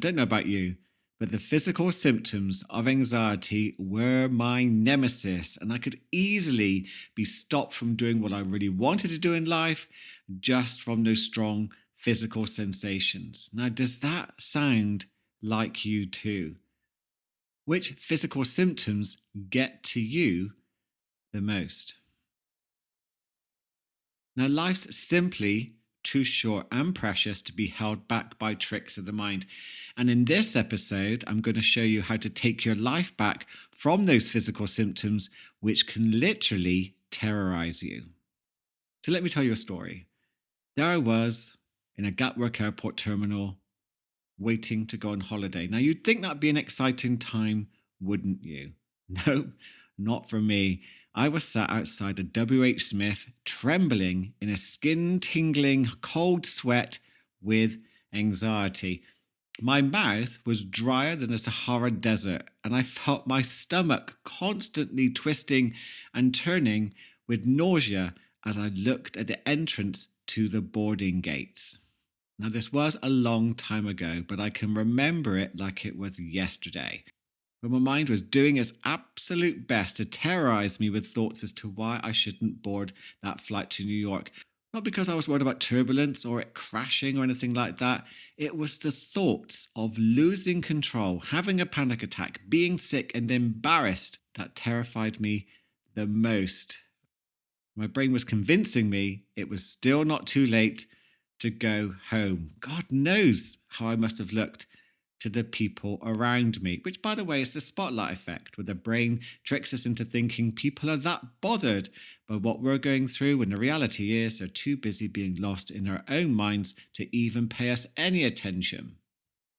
don't know about you, but the physical symptoms of anxiety were my nemesis, and I could easily be stopped from doing what I really wanted to do in life just from those strong physical sensations. Now, does that sound like you too? Which physical symptoms get to you the most? Now, life's simply too short and precious to be held back by tricks of the mind. And in this episode, I'm going to show you how to take your life back from those physical symptoms, which can literally terrorize you. So, let me tell you a story. There I was in a Gatwick airport terminal waiting to go on holiday. Now, you'd think that'd be an exciting time, wouldn't you? No, not for me. I was sat outside a WH Smith, trembling in a skin tingling cold sweat with anxiety. My mouth was drier than a Sahara desert, and I felt my stomach constantly twisting and turning with nausea as I looked at the entrance to the boarding gates. Now, this was a long time ago, but I can remember it like it was yesterday, when my mind was doing its absolute best to terrorize me with thoughts as to why I shouldn't board that flight to New York. Not because I was worried about turbulence or it crashing or anything like that. It was the thoughts of losing control, having a panic attack, being sick and embarrassed that terrified me the most. My brain was convincing me it was still not too late to go home. God knows how I must have looked to the people around me, which, by the way, is the spotlight effect, where the brain tricks us into thinking people are that bothered by what we're going through, when the reality is they're too busy being lost in their own minds to even pay us any attention.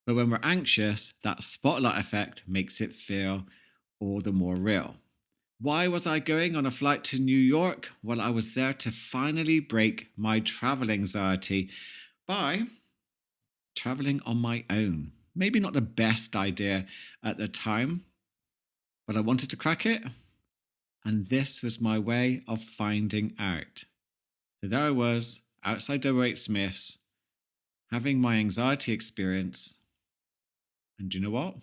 But when we're anxious, that spotlight effect makes it feel all the more real. Why was I going on a flight to New York? Well, I was there to finally break my travel anxiety by traveling on my own. Maybe not the best idea at the time, but I wanted to crack it. And this was my way of finding out. So there I was outside WH Smith's having my anxiety experience. And do you know what?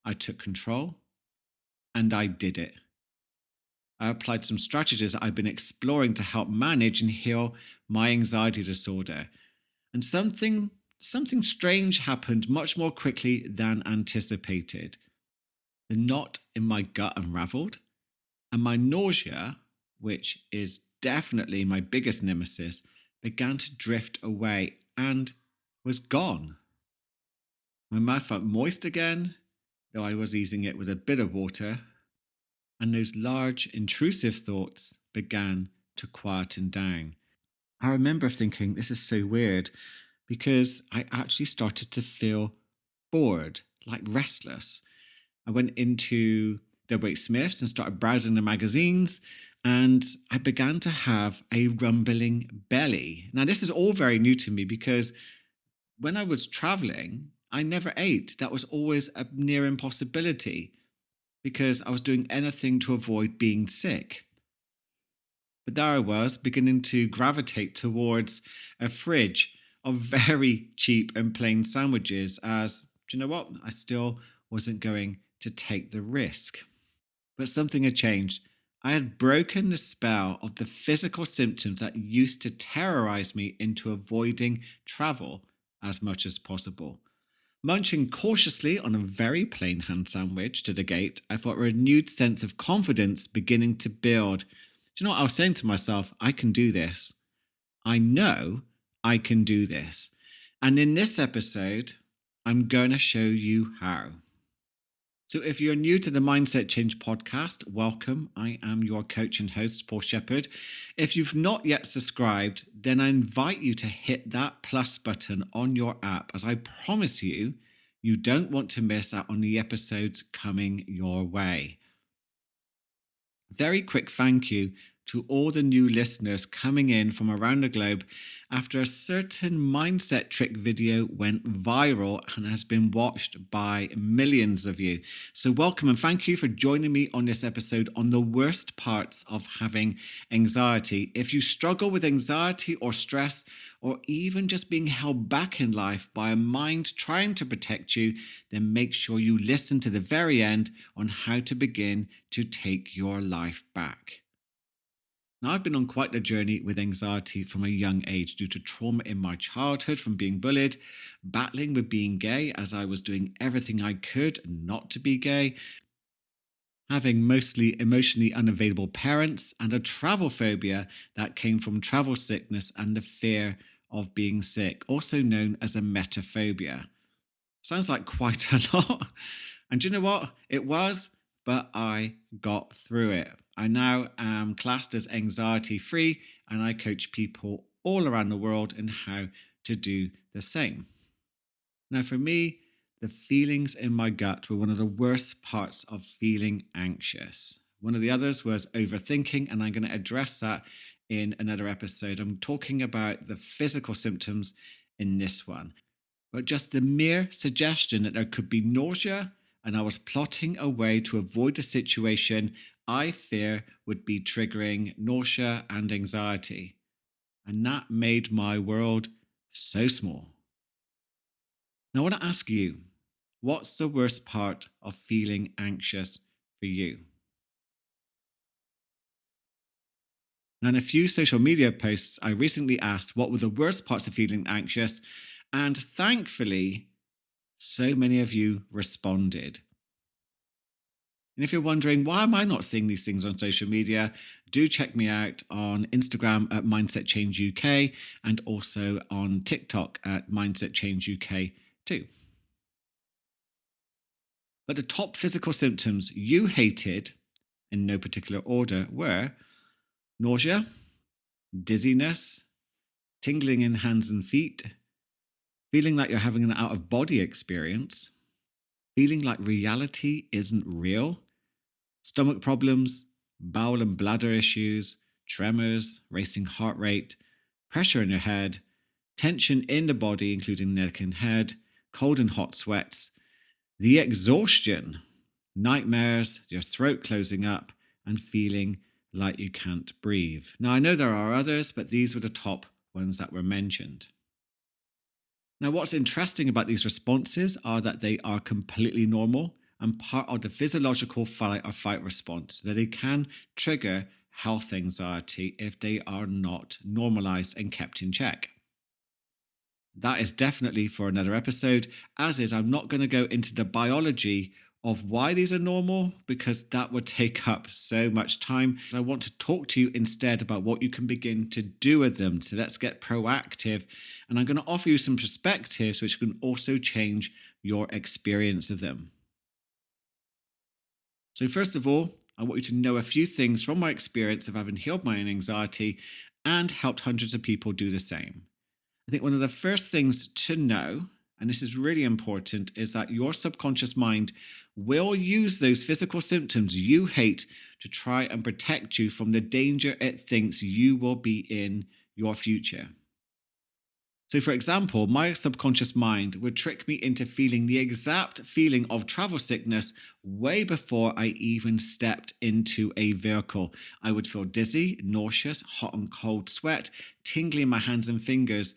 I took control and I did it. I applied some strategies that I've been exploring to help manage and heal my anxiety disorder. And something strange happened much more quickly than anticipated. The knot in my gut unraveled, and my nausea, which is definitely my biggest nemesis, began to drift away and was gone. My mouth felt moist again, though I was easing it with a bit of water, and those large, intrusive thoughts began to quieten down. I remember thinking, this is so weird, because I actually started to feel bored, like restless. I went into WH Smith's and started browsing the magazines, and I began to have a rumbling belly. Now, this is all very new to me because when I was traveling, I never ate. That was always a near impossibility because I was doing anything to avoid being sick. But there I was, beginning to gravitate towards a fridge of very cheap and plain sandwiches, as, do you know what? I still wasn't going to take the risk. But something had changed. I had broken the spell of the physical symptoms that used to terrorize me into avoiding travel as much as possible. Munching cautiously on a very plain ham sandwich to the gate, I felt a renewed sense of confidence beginning to build. Do you know what I was saying to myself? I can do this. I know I can do this. And in this episode, I'm going to show you how. So if you're new to the Mindset Change podcast, welcome. I am your coach and host, Paul Shepherd. If you've not yet subscribed, then I invite you to hit that plus button on your app, as I promise you, you don't want to miss out on the episodes coming your way. Very quick thank you to all the new listeners coming in from around the globe after a certain mindset trick video went viral and has been watched by millions of you. So, welcome and thank you for joining me on this episode on the worst parts of having anxiety. If you struggle with anxiety or stress, or even just being held back in life by a mind trying to protect you, then make sure you listen to the very end on how to begin to take your life back. Now, I've been on quite the journey with anxiety from a young age due to trauma in my childhood from being bullied, battling with being gay as I was doing everything I could not to be gay, having mostly emotionally unavailable parents, and a travel phobia that came from travel sickness and the fear of being sick, also known as a metaphobia. Sounds like quite a lot. And do you know what? It was, but I got through it. I now am classed as anxiety free, and I coach people all around the world in how to do the same. Now, for me, the feelings in my gut were one of the worst parts of feeling anxious. One of the others was overthinking, and I'm going to address that in another episode. I'm talking about the physical symptoms in this one. But just the mere suggestion that there could be nausea and I was plotting a way to avoid the situation I fear would be triggering nausea and anxiety. And that made my world so small. Now, I want to ask you, what's the worst part of feeling anxious for you? Now, in a few social media posts, I recently asked what were the worst parts of feeling anxious, and thankfully, so many of you responded. And if you're wondering, why am I not seeing these things on social media? Do check me out on Instagram at Mindset Change UK and also on TikTok at Mindset Change UK too. But the top physical symptoms you hated, in no particular order, were nausea, dizziness, tingling in hands and feet, feeling like you're having an out of body experience, feeling like reality isn't real, stomach problems, bowel and bladder issues, tremors, racing heart rate, pressure in your head, tension in the body, including neck and head, cold and hot sweats, the exhaustion, nightmares, your throat closing up, and feeling like you can't breathe. Now, I know there are others, but these were the top ones that were mentioned. Now, what's interesting about these responses are that they are completely normal and part of the physiological fight or fight response, that they can trigger health anxiety if they are not normalized and kept in check. That is definitely for another episode, as is, I'm not going to go into the biology of why these are normal because that would take up so much time. I want to talk to you instead about what you can begin to do with them. So let's get proactive. And I'm going to offer you some perspectives which can also change your experience of them. So, first of all, I want you to know a few things from my experience of having healed my own anxiety and helped hundreds of people do the same. I think one of the first things to know, and this is really important, is that your subconscious mind will use those physical symptoms you hate to try and protect you from the danger it thinks you will be in your future. So, for example, my subconscious mind would trick me into feeling the exact feeling of travel sickness way before I even stepped into a vehicle. I would feel dizzy, nauseous, hot and cold sweat, tingling in my hands and fingers,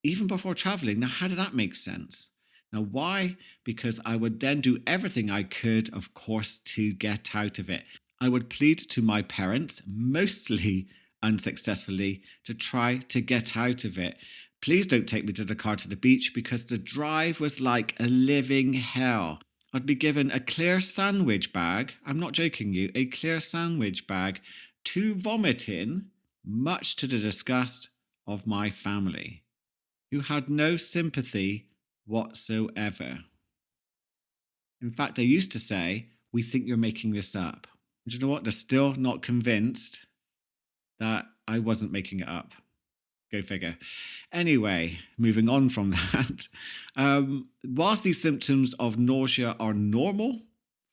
even before traveling. Now, how did that make sense? Now, why? Because I would then do everything I could, of course, to get out of it. I would plead to my parents, mostly unsuccessfully, to try to get out of it. Please don't take me to the car to the beach because the drive was like a living hell. I'd be given a clear sandwich bag, I'm not joking you, a clear sandwich bag to vomit in, much to the disgust of my family, who had no sympathy whatsoever. In fact, they used to say, "We think you're making this up." And you know what? They're still not convinced that I wasn't making it up. Go figure. Anyway, moving on from that, whilst these symptoms of nausea are normal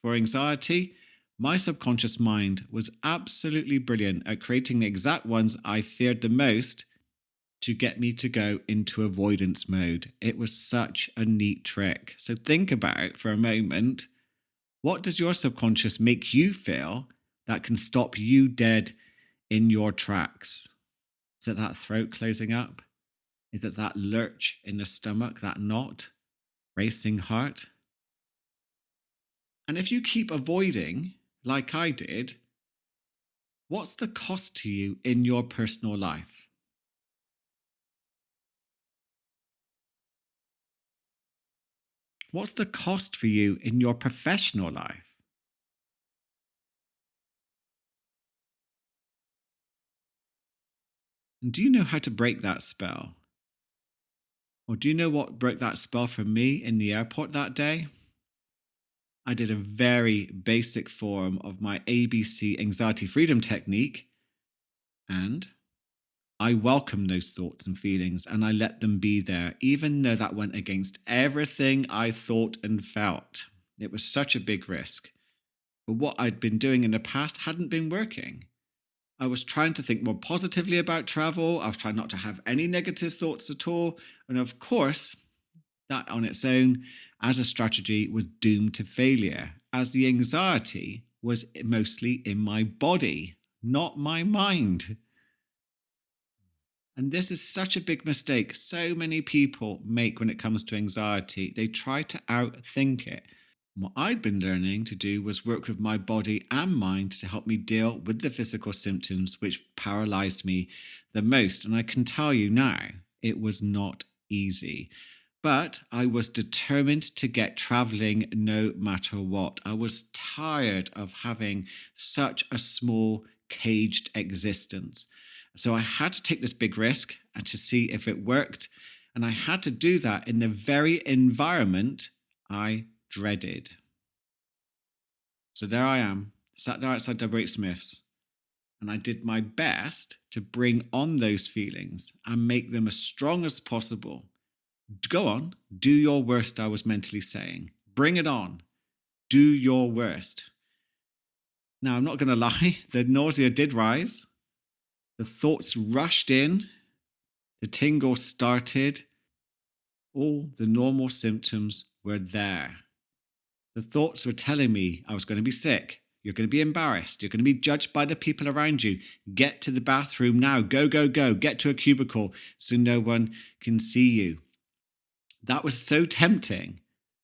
for anxiety, My subconscious mind was absolutely brilliant at creating the exact ones I feared the most to get me to go into avoidance mode. It was such a neat trick. So think about it for a moment. What does your subconscious make you feel that can stop you dead in your tracks? Is it that throat closing up? Is it that lurch in the stomach, that knot, racing heart? And if you keep avoiding, like I did, what's the cost to you in your personal life? What's the cost for you in your professional life? And do you know how to break that spell? Or do you know what broke that spell for me in the airport that day? I did a very basic form of my ABC anxiety freedom technique, and I welcomed those thoughts and feelings and I let them be there, even though that went against everything I thought and felt. It was such a big risk. But what I'd been doing in the past hadn't been working. I was trying to think more positively about travel. I was trying not to have any negative thoughts at all. And of course, that on its own, as a strategy, was doomed to failure, as the anxiety was mostly in my body, not my mind. And this is such a big mistake so many people make when it comes to anxiety. They try to outthink it. What I'd been learning to do was work with my body and mind to help me deal with the physical symptoms which paralyzed me the most. And I can tell you now, it was not easy. But I was determined to get traveling no matter what. I was tired of having such a small, caged existence. So I had to take this big risk and to see if it worked. And I had to do that in the very environment I dreaded. So there I am, sat there outside W.H. Smith's, and I did my best to bring on those feelings and make them as strong as possible. Go on, do your worst, I was mentally saying. Bring it on. Do your worst. Now, I'm not going to lie, the nausea did rise. The thoughts rushed in. The tingle started. All the normal symptoms were there. The thoughts were telling me I was going to be sick. You're going to be embarrassed. You're going to be judged by the people around you. Get to the bathroom now. Go, go, go. Get to a cubicle so no one can see you. That was so tempting.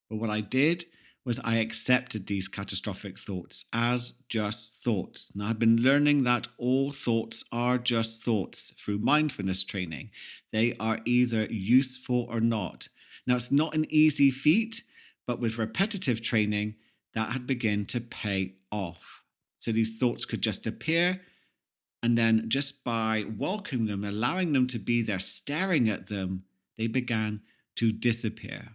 But what I did was I accepted these catastrophic thoughts as just thoughts. Now, I've been learning that all thoughts are just thoughts through mindfulness training. They are either useful or not. Now, it's not an easy feat, but with repetitive training, that had begun to pay off. So these thoughts could just appear, and then just by welcoming them, allowing them to be there, staring at them, they began to disappear,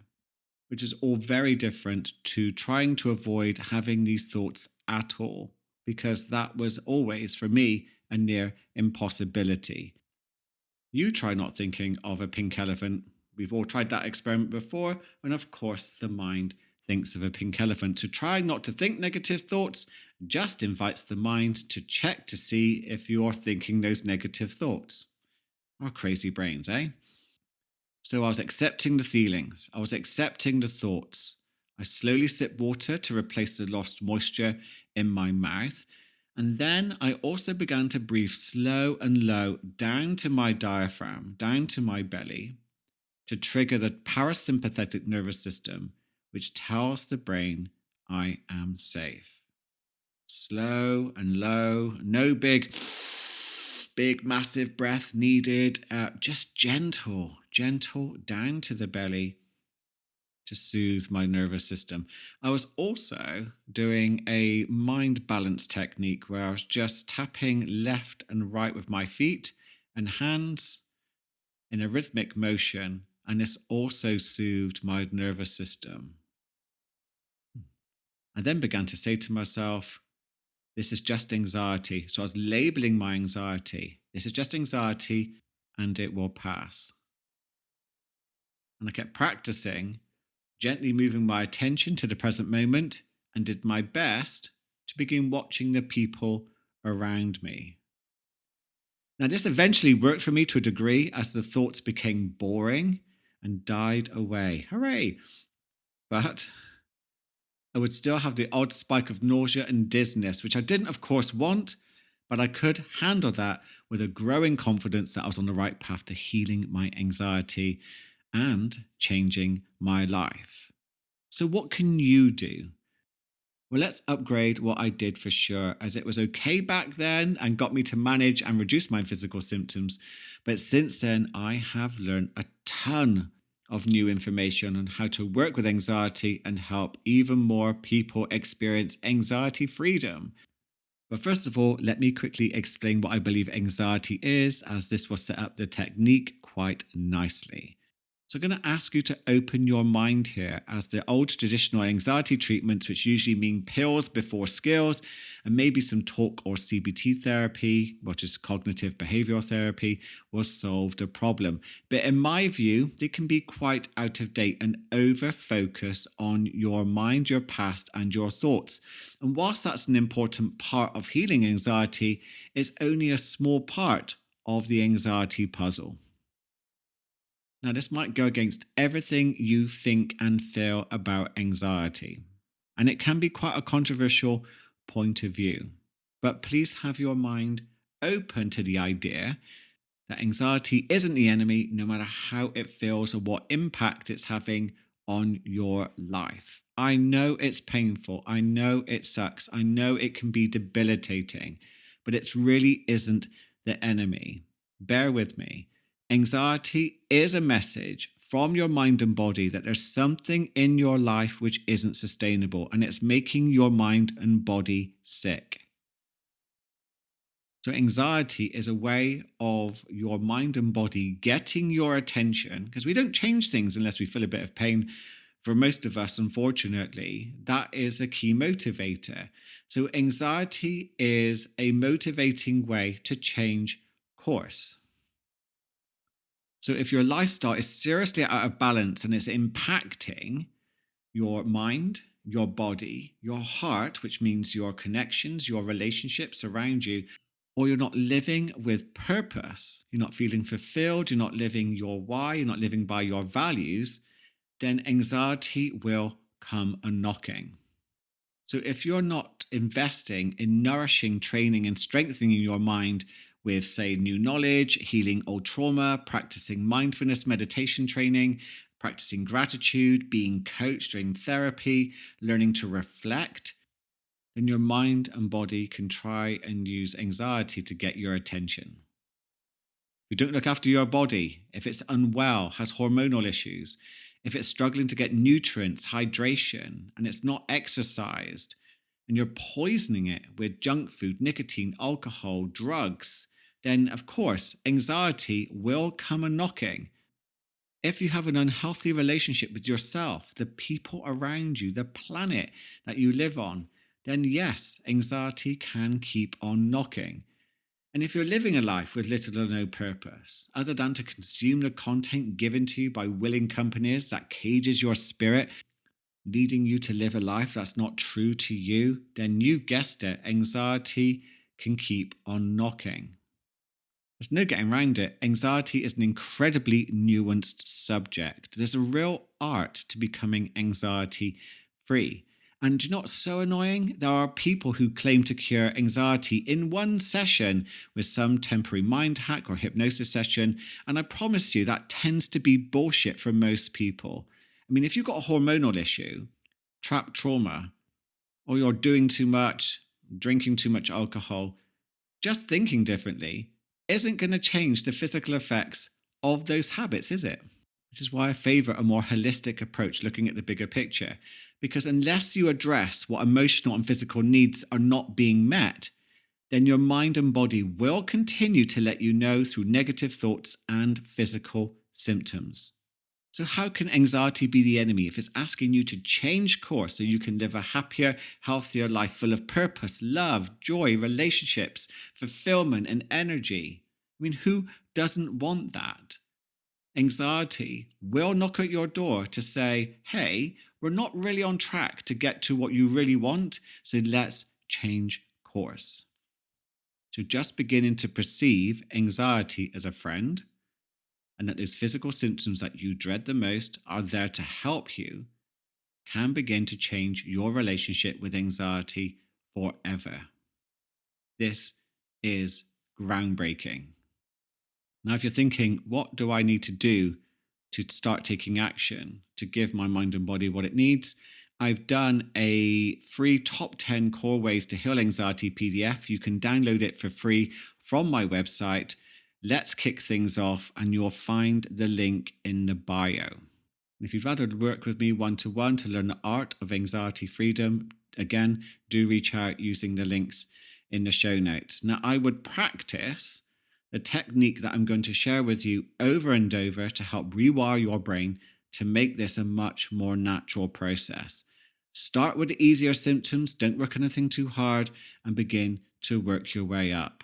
which is all very different to trying to avoid having these thoughts at all, because that was always, for me, a near impossibility. You try not thinking of a pink elephant. We've all tried that experiment before. And of course, the mind thinks of a pink elephant. So trying not to think negative thoughts just invites the mind to check to see if you're thinking those negative thoughts. Our crazy brains, eh? So I was accepting the feelings. I was accepting the thoughts. I slowly sipped water to replace the lost moisture in my mouth. And then I also began to breathe slow and low down to my diaphragm, down to my belly, to trigger the parasympathetic nervous system, which tells the brain I am safe. Slow and low, no big, massive breath needed. Just gentle down to the belly to soothe my nervous system. I was also doing a mind balance technique where I was just tapping left and right with my feet and hands in a rhythmic motion. And this also soothed my nervous system. I then began to say to myself, this is just anxiety. So I was labeling my anxiety. This is just anxiety and it will pass. And I kept practicing, gently moving my attention to the present moment, and did my best to to begin watching the people around me. Now, this eventually worked for me to a degree as the thoughts became boring and died away. Hooray! But I would still have the odd spike of nausea and dizziness, which I didn't, of course, want, but I could handle that with a growing confidence that I was on the right path to healing my anxiety and changing my life. So, what can you do? Well, let's upgrade what I did for sure, as it was okay back then and got me to manage and reduce my physical symptoms. But since then, I have learned a ton of new information on how to work with anxiety and help even more people experience anxiety freedom. But first of all, let me quickly explain what I believe anxiety is, as this will set up the technique quite nicely. So, I'm going to ask you to open your mind here, as the old traditional anxiety treatments, which usually mean pills before skills, and maybe some talk or CBT therapy, which is cognitive behavioral therapy, will solve the problem. But in my view, they can be quite out of date and over focus on your mind, your past, and your thoughts. And whilst that's an important part of healing anxiety, it's only a small part of the anxiety puzzle. Now, this might go against everything you think and feel about anxiety, and it can be quite a controversial point of view. But please have your mind open to the idea that anxiety isn't the enemy, no matter how it feels or what impact it's having on your life. I know it's painful. I know it sucks. I know it can be debilitating, but it really isn't the enemy. Bear with me. Anxiety is a message from your mind and body that there's something in your life which isn't sustainable, and it's making your mind and body sick. So, anxiety is a way of your mind and body getting your attention, because we don't change things unless we feel a bit of pain. For most of us, unfortunately, that is a key motivator. So, anxiety is a motivating way to change course. So, if your lifestyle is seriously out of balance and it's impacting your mind, your body, your heart, which means your connections, your relationships around you, or you're not living with purpose, you're not feeling fulfilled, you're not living your why, you're not living by your values, then anxiety will come a knocking. So if you're not investing in nourishing, training, and strengthening your mind with, say, new knowledge, healing old trauma, practicing mindfulness meditation training, practicing gratitude, being coached in therapy, learning to reflect, then your mind and body can try and use anxiety to get your attention. If you don't look after your body, if it's unwell, has hormonal issues, if it's struggling to get nutrients, hydration, and it's not exercised, and you're poisoning it with junk food, nicotine, alcohol, drugs, then of course, anxiety will come a knocking. If you have an unhealthy relationship with yourself, the people around you, the planet that you live on, then yes, anxiety can keep on knocking. And if you're living a life with little or no purpose, other than to consume the content given to you by willing companies that cages your spirit, leading you to live a life that's not true to you, then you guessed it, anxiety can keep on knocking. There's no getting around it. Anxiety is an incredibly nuanced subject. There's a real art to becoming anxiety free. And you know what's so annoying? There are people who claim to cure anxiety in one session with some temporary mind hack or hypnosis session. And I promise you, that tends to be bullshit for most people. I mean, if you've got a hormonal issue, trapped trauma, or you're doing too much, drinking too much alcohol, just thinking differently isn't going to change the physical effects of those habits, is it? Which is why I favor a more holistic approach, looking at the bigger picture. Because unless you address what emotional and physical needs are not being met, then your mind and body will continue to let you know through negative thoughts and physical symptoms. So, how can anxiety be the enemy if it's asking you to change course so you can live a happier, healthier life full of purpose, love, joy, relationships, fulfillment, and energy? I mean, who doesn't want that? Anxiety will knock at your door to say, hey, we're not really on track to get to what you really want, so let's change course. So just beginning to perceive anxiety as a friend, and that those physical symptoms that you dread the most are there to help you, can begin to change your relationship with anxiety forever. This is groundbreaking. Now, if you're thinking, what do I need to do to start taking action to give my mind and body what it needs? I've done a free top 10 core ways to heal anxiety PDF. You can download it for free from my website. Let's kick things off, and you'll find the link in the bio. If you'd rather work with me one-to-one to learn the art of anxiety freedom, again, do reach out using the links in the show notes. Now, I would practice the technique that I'm going to share with you over and over to help rewire your brain to make this a much more natural process. Start with the easier symptoms, don't work anything too hard, and begin to work your way up.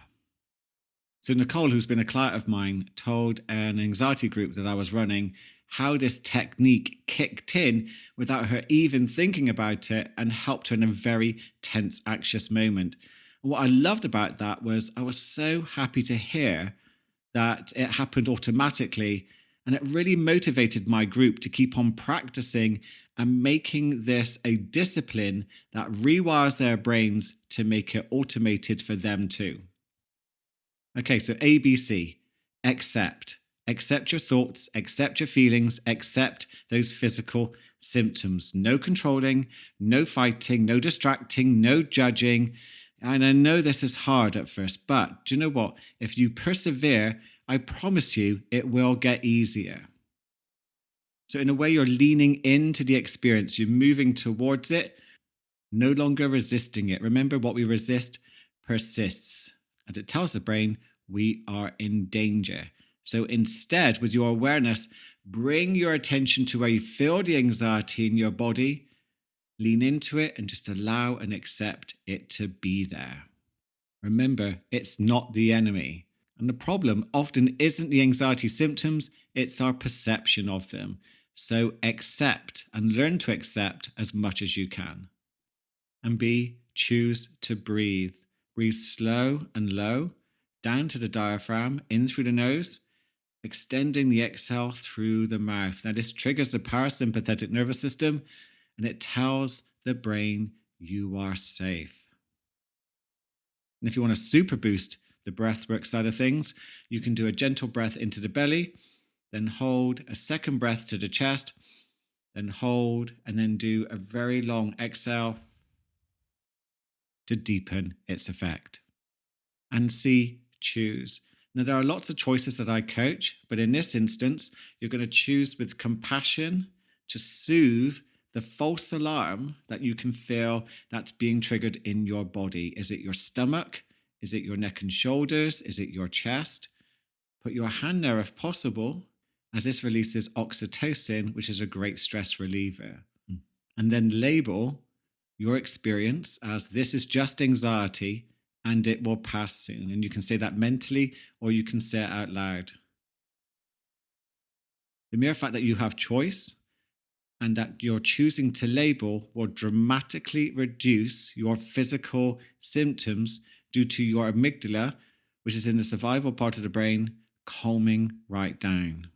So Nicole, who's been a client of mine, told an anxiety group that I was running how this technique kicked in without her even thinking about it and helped her in a very tense, anxious moment. And what I loved about that was I was so happy to hear that it happened automatically. And it really motivated my group to keep on practicing and making this a discipline that rewires their brains to make it automated for them too. Okay, so ABC, accept. Accept your thoughts, accept your feelings, accept those physical symptoms. No controlling, no fighting, no distracting, no judging. And I know this is hard at first, but do you know what? If you persevere, I promise you it will get easier. So in a way, you're leaning into the experience, you're moving towards it, no longer resisting it. Remember, what we resist persists, and it tells the brain we are in danger. So instead, with your awareness, bring your attention to where you feel the anxiety in your body, lean into it, and just allow and accept it to be there. Remember, it's not the enemy. And the problem often isn't the anxiety symptoms, it's our perception of them. So accept and learn to accept as much as you can. And B, choose to breathe. Breathe slow and low, down to the diaphragm, in through the nose, extending the exhale through the mouth. Now, this triggers the parasympathetic nervous system, and it tells the brain you are safe. And if you want to super boost the breathwork side of things, you can do a gentle breath into the belly, then hold a second breath to the chest, then hold, and then do a very long exhale to deepen its effect. And C, choose. Now, there are lots of choices that I coach, but in this instance, you're going to choose with compassion to soothe the false alarm that you can feel that's being triggered in your body. Is it your stomach? Is it your neck and shoulders? Is it your chest? Put your hand there if possible, as this releases oxytocin, which is a great stress reliever. And then label your experience as this is just anxiety and it will pass soon. And you can say that mentally or you can say it out loud. The mere fact that you have choice and that you're choosing to label will dramatically reduce your physical symptoms due to your amygdala, which is in the survival part of the brain, calming right down.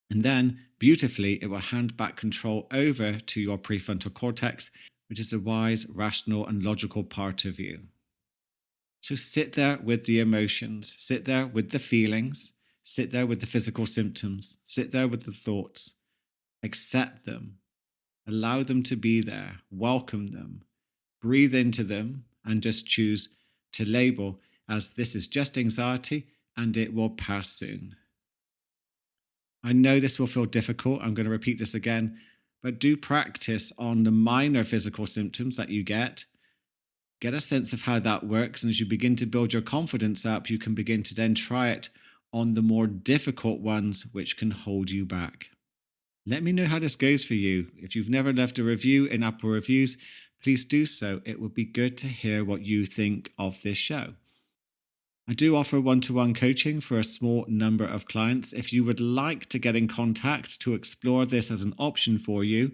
And then, beautifully, it will hand back control over to your prefrontal cortex, which is the wise, rational, and logical part of you. So sit there with the emotions, sit there with the feelings, sit there with the physical symptoms, sit there with the thoughts, accept them, allow them to be there, welcome them, breathe into them, and just choose to label as this is just anxiety and it will pass soon. I know this will feel difficult. I'm going to repeat this again, but do practice on the minor physical symptoms that you get. Get a sense of how that works. And as you begin to build your confidence up, you can begin to then try it on the more difficult ones, which can hold you back. Let me know how this goes for you. If you've never left a review in Apple Reviews, please do so. It would be good to hear what you think of this show. I do offer one-to-one coaching for a small number of clients. If you would like to get in contact to explore this as an option for you,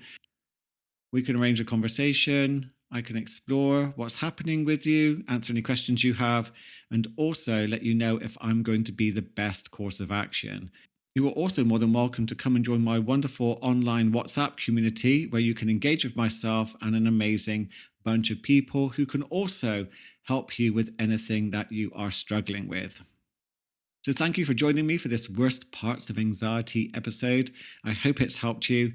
we can arrange a conversation. I can explore what's happening with you, answer any questions you have, and also let you know if I'm going to be the best course of action. You are also more than welcome to come and join my wonderful online WhatsApp community where you can engage with myself and an amazing bunch of people who can also help you with anything that you are struggling with. So, thank you for joining me for this Worst Parts of Anxiety episode. I hope it's helped you.